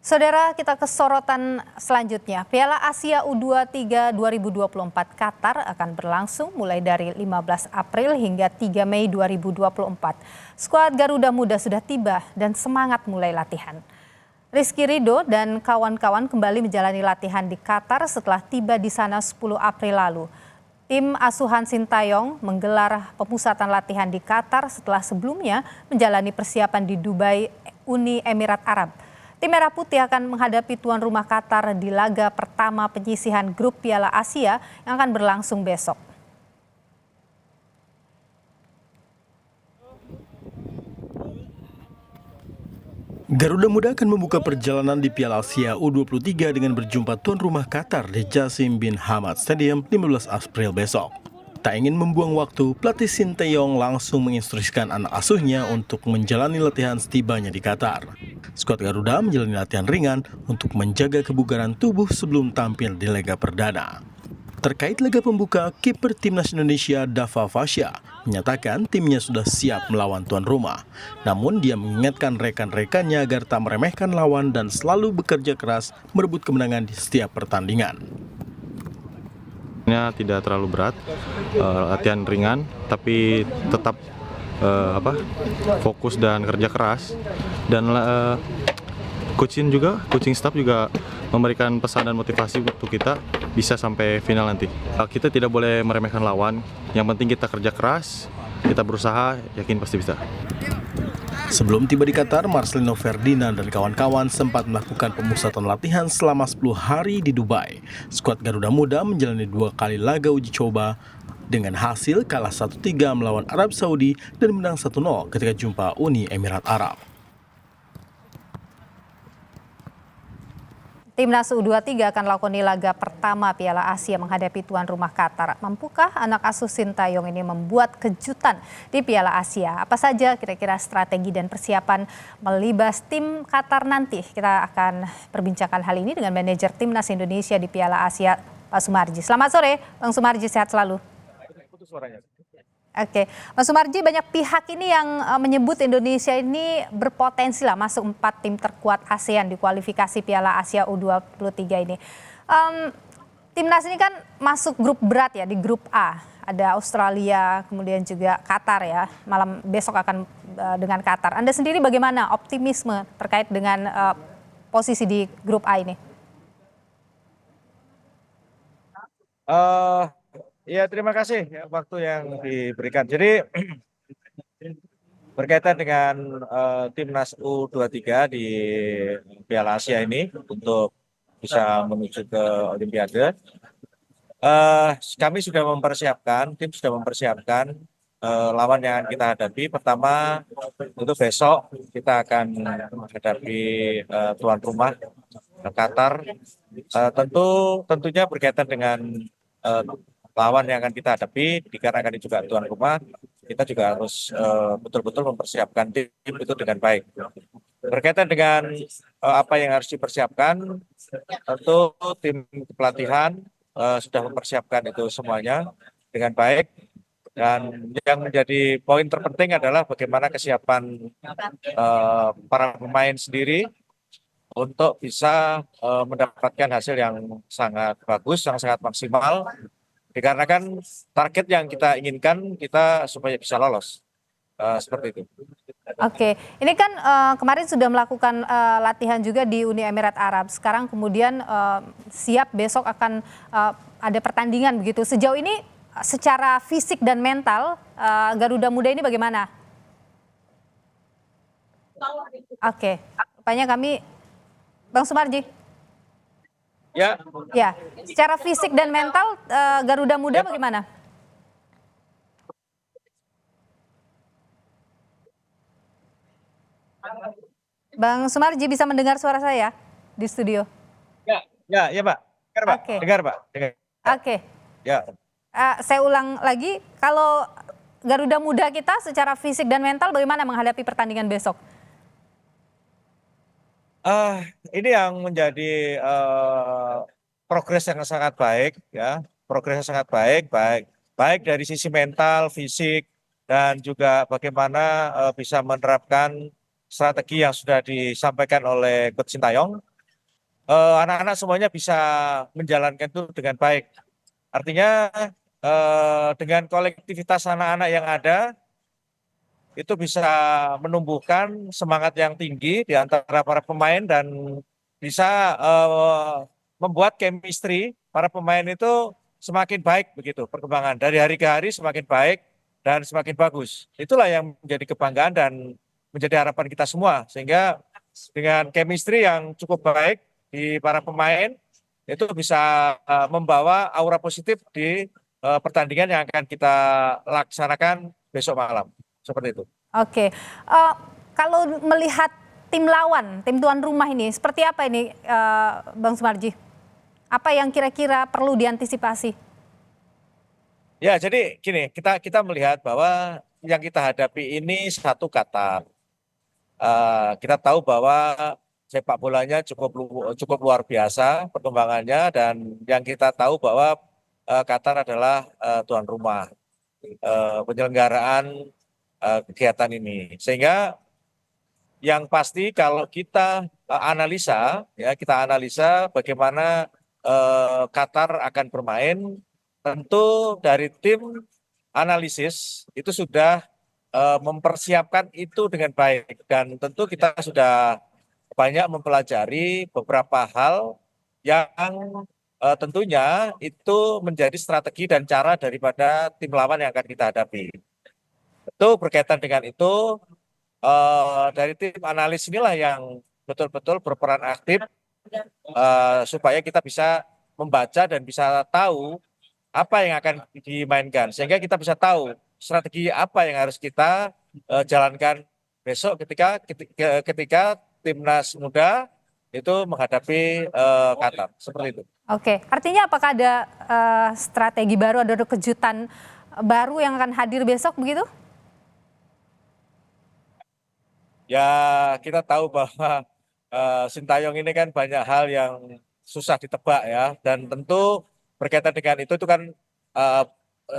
Saudara, kita ke sorotan selanjutnya. Piala Asia U23 2024 Qatar akan berlangsung mulai dari 15 April hingga 3 Mei 2024. Skuad Garuda Muda sudah tiba dan semangat mulai latihan. Rizky Ridho dan kawan-kawan kembali menjalani latihan di Qatar setelah tiba di sana 10 April lalu. Tim asuhan Sintayong menggelar pemusatan latihan di Qatar setelah sebelumnya menjalani persiapan di Dubai, Uni Emirat Arab. Tim Merah Putih akan menghadapi tuan rumah Qatar di laga pertama penyisihan grup Piala Asia yang akan berlangsung besok. Garuda Muda akan membuka perjalanan di Piala Asia U23 dengan berjumpa tuan rumah Qatar di Jassim bin Hamad Stadium 15 April besok. Tak ingin membuang waktu, pelatih Sintayong langsung menginstruksikan anak asuhnya untuk menjalani latihan setibanya di Qatar. Skuad Garuda menjalani latihan ringan untuk menjaga kebugaran tubuh sebelum tampil di laga perdana. Terkait laga pembuka, kiper timnas Indonesia Dava Fasya menyatakan timnya sudah siap melawan tuan rumah. Namun dia mengingatkan rekan-rekannya agar tak meremehkan lawan dan selalu bekerja keras merebut kemenangan di setiap pertandingan. Tidak terlalu berat, latihan ringan, tapi tetap fokus dan kerja keras. Dan coaching staff juga memberikan pesan dan motivasi untuk kita bisa sampai final nanti. Kita tidak boleh meremehkan lawan, yang penting kita kerja keras, kita berusaha, yakin pasti bisa. Sebelum tiba di Qatar, Marcelino Ferdinand dan kawan-kawan sempat melakukan pemusatan latihan selama 10 hari di Dubai. Skuad Garuda Muda menjalani 2 kali laga uji coba dengan hasil kalah 1-3 melawan Arab Saudi dan menang 1-0 ketika jumpa Uni Emirat Arab. Timnas U23 akan lakoni laga pertama Piala Asia menghadapi tuan rumah Qatar. Mampukah anak asuh Sintayong ini membuat kejutan di Piala Asia? Apa saja kira-kira strategi dan persiapan melibas tim Qatar nanti? Kita akan perbincangkan hal ini dengan manajer Timnas Indonesia di Piala Asia, Pak Sumarji. Selamat sore, Bang Sumarji, sehat selalu. Oke, Mas Sumarji, banyak pihak ini yang menyebut Indonesia ini berpotensi lah masuk 4 tim terkuat ASEAN di kualifikasi Piala Asia U23 ini. Timnas ini kan masuk grup berat ya, di grup A. Ada Australia, kemudian juga Qatar ya. Malam besok akan dengan Qatar. Anda sendiri bagaimana optimisme terkait dengan posisi di grup A ini? Ya, terima kasih waktu yang diberikan. Jadi berkaitan dengan timnas U23 di Piala Asia ini untuk bisa menuju ke Olimpiade, kami sudah mempersiapkan, tim sudah mempersiapkan lawan yang kita hadapi. Pertama, untuk besok kita akan menghadapi tuan rumah Qatar. Tentunya berkaitan dengan lawan yang akan kita hadapi, dikarenakan ini juga tuan rumah, kita juga harus betul-betul mempersiapkan tim itu dengan baik. Berkaitan dengan apa yang harus dipersiapkan, tentu tim pelatihan sudah mempersiapkan itu semuanya dengan baik. Dan yang menjadi poin terpenting adalah bagaimana kesiapan para pemain sendiri untuk bisa mendapatkan hasil yang sangat bagus, yang sangat maksimal. Dikarenakan target yang kita inginkan kita supaya bisa lolos, seperti itu. Oke, ini kan kemarin sudah melakukan latihan juga di Uni Emirat Arab. Sekarang kemudian siap besok akan ada pertandingan begitu. Sejauh ini secara fisik dan mental Garuda Muda ini bagaimana? Oke, rupanya kami, Bang Sumarji. Ya, secara fisik dan mental Garuda Muda bagaimana? Bang Sumarji, bisa mendengar suara saya di studio? Ya Pak. Dengar Pak. Oke. Dengar Pak. Dengar. Oke. Ya. Saya ulang lagi, kalau Garuda Muda kita secara fisik dan mental bagaimana menghadapi pertandingan besok? Ini yang menjadi progres yang sangat baik, ya. Progres yang sangat baik dari sisi mental, fisik, dan juga bagaimana bisa menerapkan strategi yang sudah disampaikan oleh Coach Sintayong. anak-anak semuanya bisa menjalankan itu dengan baik. Artinya dengan kolektivitas anak-anak yang ada, itu bisa menumbuhkan semangat yang tinggi di antara para pemain dan bisa membuat chemistry para pemain itu semakin baik begitu perkembangan dari hari ke hari semakin baik dan semakin bagus. Itulah yang menjadi kebanggaan dan menjadi harapan kita semua sehingga dengan chemistry yang cukup baik di para pemain itu bisa membawa aura positif di pertandingan yang akan kita laksanakan besok malam. Seperti itu. Oke, kalau melihat tim lawan, tim tuan rumah ini, seperti apa ini Bang Sumarji? Apa yang kira-kira perlu diantisipasi? Ya, jadi gini, kita melihat bahwa yang kita hadapi ini satu Qatar. Kita tahu bahwa sepak bolanya cukup luar biasa perkembangannya dan yang kita tahu bahwa Qatar adalah tuan rumah penyelenggaraan kegiatan ini. Sehingga yang pasti kalau kita analisa bagaimana Qatar akan bermain, tentu dari tim analisis itu sudah mempersiapkan itu dengan baik dan tentu kita sudah banyak mempelajari beberapa hal yang tentunya itu menjadi strategi dan cara daripada tim lawan yang akan kita hadapi. Itu berkaitan dengan itu dari tim analis inilah yang betul-betul berperan aktif supaya kita bisa membaca dan bisa tahu apa yang akan dimainkan sehingga kita bisa tahu strategi apa yang harus kita jalankan besok ketika timnas muda itu menghadapi Qatar seperti itu. Oke, artinya apakah ada strategi baru, ada kejutan baru yang akan hadir besok begitu? Ya kita tahu bahwa Sintayong ini kan banyak hal yang susah ditebak ya dan tentu berkaitan dengan itu kan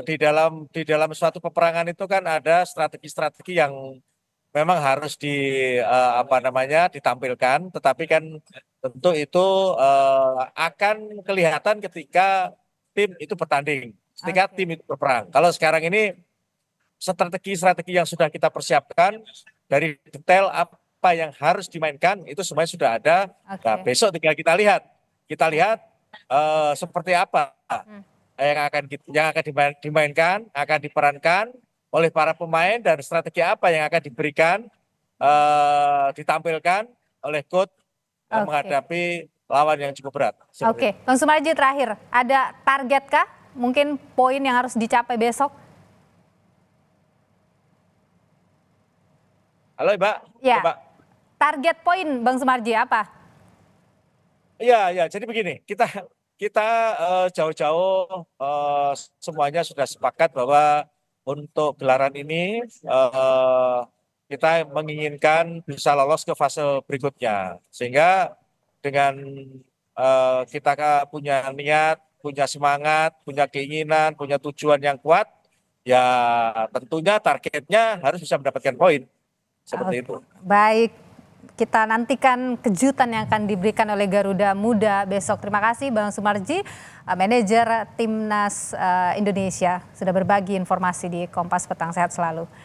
di dalam suatu peperangan itu kan ada strategi-strategi yang memang harus ditampilkan tetapi kan tentu itu akan kelihatan ketika tim itu bertanding, ketika tim itu berperang. Kalau sekarang ini strategi-strategi yang sudah kita persiapkan dari detail apa yang harus dimainkan itu semuanya sudah ada. Nah, besok tinggal kita lihat seperti apa yang akan dimainkan, akan diperankan oleh para pemain dan strategi apa yang akan diberikan ditampilkan oleh coach menghadapi lawan yang cukup berat. Oke, Bang Sumarji terakhir, ada target kah? Mungkin poin yang harus dicapai besok? Halo Mbak. Ya, Mbak. Target poin Bang Sumarji apa? Iya, jadi begini, kita jauh-jauh semuanya sudah sepakat bahwa untuk gelaran ini kita menginginkan bisa lolos ke fase berikutnya. Sehingga dengan kita punya niat, punya semangat, punya keinginan, punya tujuan yang kuat, ya tentunya targetnya harus bisa mendapatkan poin. Seperti itu. Baik, kita nantikan kejutan yang akan diberikan oleh Garuda Muda besok. Terima kasih Bang Sumarji, manajer Timnas Indonesia, sudah berbagi informasi di Kompas Petang. Sehat selalu.